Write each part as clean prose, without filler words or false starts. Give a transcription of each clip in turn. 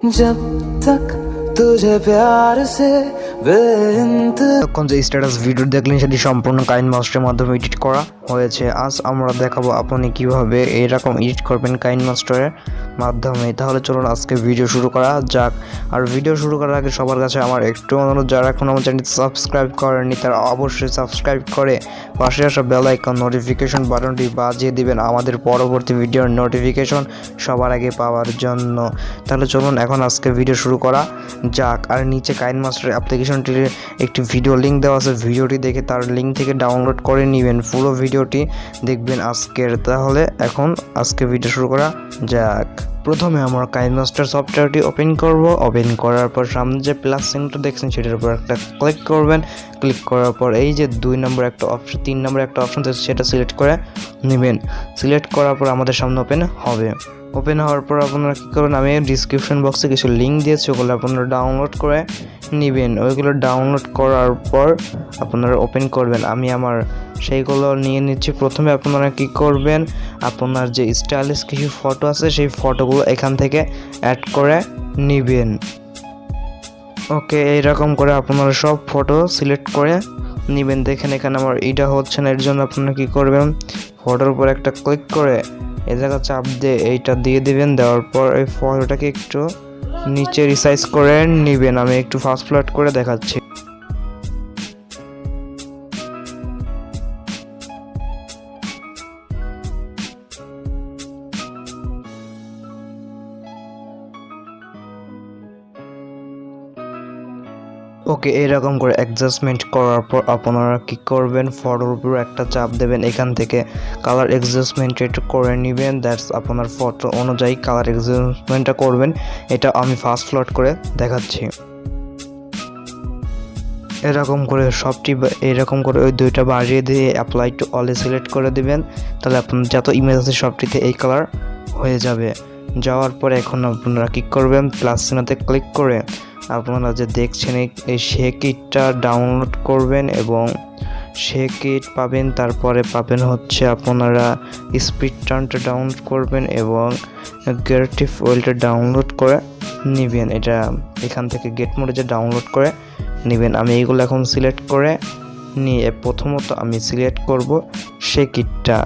जब तक तुझे प्यार से এখন যে স্ট্যাটাস ভিডিও দেখলেন সেটি সম্পূর্ণ কাইনমাস্টারের মাধ্যমে এডিট করা হয়েছে। আজ আমরা দেখাবো আপনি কিভাবে এইরকম এডিট করবেন কাইনমাস্টারের মাধ্যমে। তাহলে চলুন আজকে ভিডিও শুরু করা যাক। আর ভিডিও শুরু করার আগে সবার কাছে আমার একটু অনুরোধ, যারা এখন আমার চ্যানেলটি সাবস্ক্রাইব করেননি তারা অবশ্যই সাবস্ক্রাইব করে পাশে আসা বেল আইকন নোটিফিকেশন বাটনটি বাজিয়ে দিবেন আমাদের পরবর্তী ভিডিওর নোটিফিকেশন সবার আগে পাওয়ার জন্য। তাহলে চলুন এখন আজকে ভিডিও শুরু করা যাক। আর নিচে কাইনমাস্টার অ্যাপ্লিকেশনটির একটি ভিডিও লিঙ্ক দেওয়া আছে, ভিডিওটি দেখে তার লিঙ্ক থেকে ডাউনলোড করে নেবেন, পুরো ভিডিওটি দেখবেন আজকের। তাহলে এখন আজকে ভিডিও শুরু করা যাক। প্রথমে আমরা কাইনমাস্টার সফটওয়্যারটি ওপেন করব। ওপেন করার পর সামনে যে প্লাস চিহ্নটা দেখছেন সেটার উপর একটা ক্লিক করবেন। ক্লিক করার পর এই যে 2 নম্বর একটা অপশন, 3 নম্বর একটা অপশন আছে সেটা সিলেক্ট করে নেবেন। সিলেক্ট করার পর আমাদের সামনে ওপেন হবে। ওপেন হওয়ার পর আপনারা কী করবেন, আমি ডিসক্রিপশন বক্সে কিছু লিঙ্ক দিয়েছি, ওগুলো আপনারা ডাউনলোড করে নেবেন। ওইগুলো ডাউনলোড করার পর আপনারা ওপেন করবেন। আমি আমার সেইগুলো নিয়ে নিচ্ছি। প্রথমে আপনারা কি করবেন, আপনার যে স্টাইলিশ কিছু ফটো আছে সেই ফটোগুলো এখান থেকে অ্যাড করে নেবেন। ওকে, এইরকম করে আপনারা সব ফটো সিলেক্ট করে নেবেন। দেখেন এখানে আমার এটা হচ্ছে না, এর জন্য আপনারা কি করবেন, ফটোর উপর একটা ক্লিক করে এই জায়গা চাপ দিয়ে এইটা দিয়ে দিবেন। দেওয়ার পর এই ফটোটাকে একটু নিচে রিসাইজ করে নেবেন। আমি একটু ফাস্ট ফরওয়ার্ড করে দেখাচ্ছি। ওকে, এরকম করে অ্যাডজাস্টমেন্ট করার পর আপনারা কি করবেন, ফটোর উপর একটা চাপ দেবেন, এখান থেকে কালার অ্যাডজাস্টমেন্ট একটু করে নেবেন। দ্যাটস আপনার ফটো অনুযায়ী কালার অ্যাডজাস্টমেন্টটা করবেন। এটা আমি ফাস্ট ফরওয়ার্ড করে দেখাচ্ছি। এরকম করে সবটি এরকম করে ওই 2টা বাড়িয়ে দিয়ে অ্যাপ্লাই টু অলে সিলেক্ট করে দিবেন। তাহলে আপনার যত ইমেজ আছে সবটিতে এই কালার হয়ে যাবে। যাওয়ার পরে এখন আপনারা কী করবেন, প্লাস চিহ্নতে ক্লিক করে আপনারা যে দেখছেন এই কিটটা ডাউনলোড করবেন এবং কিট পাবেন। তারপরে পাবেন হচ্ছে আপনারা স্পিড টার্নটা ডাউনলোড করবেন এবং ক্রিয়েটিভ ওয়েলটা ডাউনলোড করে নেবেন। এটা এখান থেকে গেট মোডে যে ডাউনলোড করে নেবেন। আমি এইগুলো এখন সিলেক্ট করে নিয়ে প্রথমত আমি সিলেক্ট করব কিটটা।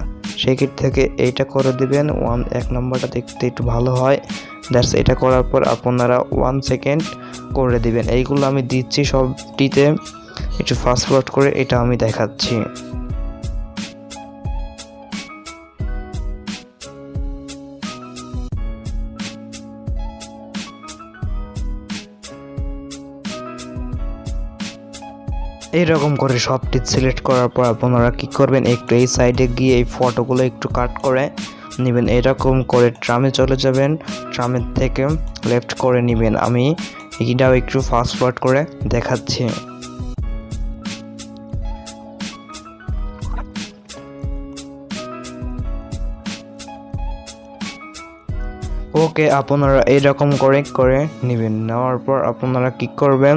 কিট থেকে এইটা করে দিবেন। 1 নম্বরটা দেখতে একটু ভালো হয়। দ্যাটস এটা করার পর আপনারা 1 সেকেন্ড করে দিবেন। এইগুলো আমি দিচ্ছি সবটিতে, একটু ফাস্ট ফরওয়ার্ড করে এটা আমি দেখাচ্ছি। এইরকম করে সবটি সিলেক্ট করার পর আপনারা কি করবেন, একটু এই সাইডে গিয়ে এই ফটোগুলো একটু কাট করে নেবেন। এরকম করে ট্রামে চলে যাবেন, ট্রামের থেকে লেফট করে নেবেন। আমি এটাও একটু ফাস্ট ফরওয়ার্ড করে দেখাচ্ছি। ওকে, আপনারা এইরকম করে নেবেন। নেওয়ার পর আপনারা কি করবেন,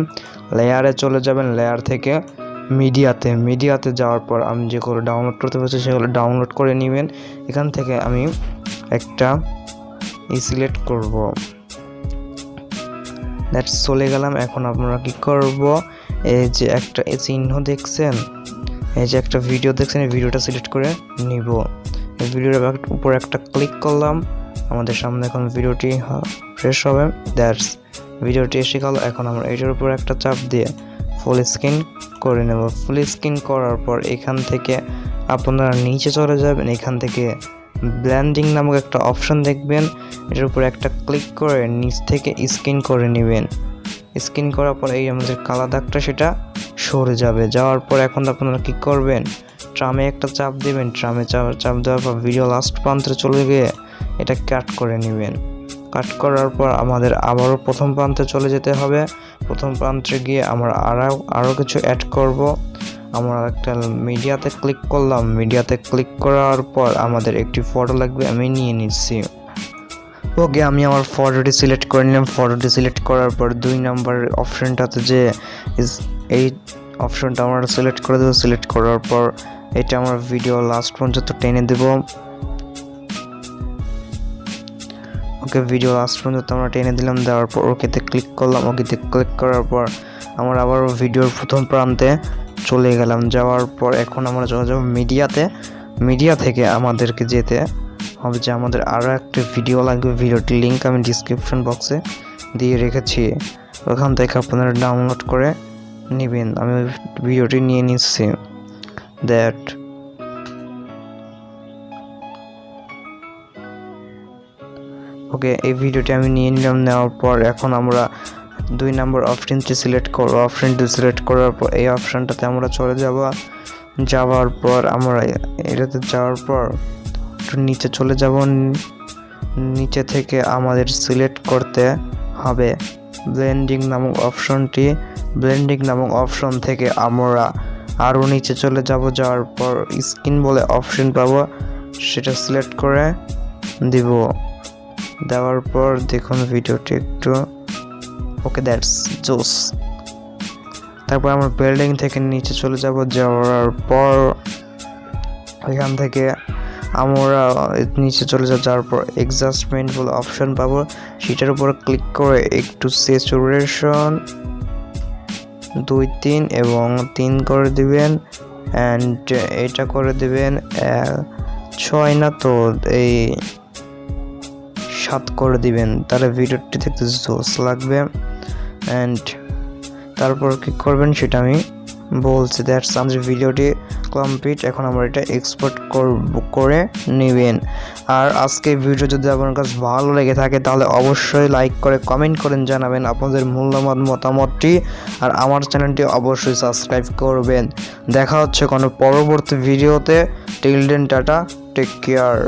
লেয়ারে চলে যাবেন। লেয়ার থেকে মিডিয়াতে যাওয়ার পর আমি যেগুলো ডাউনলোড করতে পারছি সেগুলো ডাউনলোড করে নেবেন। এখান থেকে আমি একটা সিলেক্ট করব। দ্যাটস চলে গেলাম। এখন আপনারা কি করব, এই যে একটা চিহ্ন দেখছেন, এই যে একটা ভিডিও দেখছেন, এই ভিডিওটা সিলেক্ট করে নিব। এই ভিডিওর উপর একটা ক্লিক করলাম। আমাদের সামনে এখন ভিডিওটি ফ্রেশ হবে। দ্যাটস ভিডিওটি এসে গেল। এখন আমরা এটার উপর একটা চাপ দিয়ে ফুল স্ক্রিন করে নেব। ফুল স্ক্রিন করার পর এখান থেকে আপনারা নিচে চলে যাবেন। এখান থেকে ব্লেন্ডিং নামক একটা অপশন দেখবেন, এটার উপর একটা ক্লিক করে নিচ থেকে স্ক্রিন করে নেবেন। স্ক্রিন করার পর এই আমাদের কালা দাগটা সেটা সরে যাবে। যাওয়ার পর এখন আপনারা কি করবেন, ট্রামে একটা চাপ দেবেন। ট্রামে চাপ দেওয়ার পর ভিডিও লাস্ট প্রান্তে চলে গিয়ে এটা কাট করে নেবেন। কাট করার পর আমাদের আবারও প্রথম প্রান্তে চলে যেতে হবে। প্রথম প্রান্তে গিয়ে আমরা আরও কিছু অ্যাড করব। আমরা একটা মিডিয়াতে ক্লিক করলাম। মিডিয়াতে ক্লিক করার পর আমাদের একটি ফটো লাগবে, আমি নিয়ে নিচ্ছি। ওকে, আমি আমার ফটোটি সিলেক্ট করে নিলাম। ফটোটি সিলেক্ট করার পর 2 নম্বর অপশনটাতে যে এই অপশনটা আমরা সিলেক্ট করে দেবো। সিলেক্ট করার পর এটা আমরা ভিডিও লাস্ট পর্যন্ত টেনে দেব। ওকে ভিডিও লাস্ট পর্যন্ত আমরা টেনে দিলাম, দেওয়ার পর ওকেতে ক্লিক করলাম। ওকেতে ক্লিক করার পর আমরা আবার ভিডিওর প্রথম প্রান্তে চলে গেলাম। যাওয়ার পর এখন আমরা চলে যাব মিডিয়াতে। মিডিয়া থেকে আমাদেরকে যেতে হবে যে আমাদের আরও একটা ভিডিও লাগবে। ভিডিওটির লিঙ্ক আমি ডিসক্রিপশন বক্সে দিয়ে রেখেছি, ওখান থেকে আপনারা ডাউনলোড করে নেবেন। আমি ওই ভিডিওটি নিয়ে নিচ্ছি। দ্যাট ওকে, এই ভিডিওটি আমি নিয়ে নিলাম। নেওয়ার পর এখন আমরা 2 নম্বর অপশনটি সিলেক্ট করব। অপশনটি সিলেক্ট করার পর এই অপশনটাতে আমরা চলে যাব। যাওয়ার পর আমরা এটাতে যাওয়ার পর একটু নিচে চলে যাব। নিচে থেকে আমাদের সিলেক্ট করতে হবে ব্লেন্ডিং নামক অপশনটি। ব্লেন্ডিং নামক অপশন থেকে আমরা আরও নিচে চলে যাব। যাওয়ার পর স্ক্রিন বলে অপশন পাবো, সেটা সিলেক্ট করে দিব। দেওয়ার পর দেখুন ভিডিওটি একটু ওকে, দ্যাটস জোস। তারপর আমরা বিল্ডিং থেকে নিচে চলে যাব। যাওয়ার পর এখান থেকে আমরা নিচে চলে যাব। যাওয়ার পর অ্যাডজাস্টমেন্ট বলে অপশন পাবো, সেটার উপর ক্লিক করে একটু স্যাচুরেশন 2, 3 এবং 3 করে দিবেন। অ্যান্ড এটা করে দিবেন 6 না তো এই 7 করে দিবেন, তাহলে ভিডিওটি দেখতে জোস লাগবে। অ্যান্ড তারপর কি করবেন সেটা আমি বলছি। দ্যাটস আমাদের ভিডিওটি কমপ্লিট। এখন আমরা এটা এক্সপোর্ট করে নেবেন। আর আজকে ভিডিও যদি আপনার কাছে ভালো লেগে থাকে তাহলে অবশ্যই লাইক করে কমেন্ট করেন, জানাবেন আপনাদের মূল্যবান মতামতটি। আর আমার চ্যানেলটি অবশ্যই সাবস্ক্রাইব করবেন। দেখা হচ্ছে কোনো পরবর্তী ভিডিওতে। Till then, tata, take care.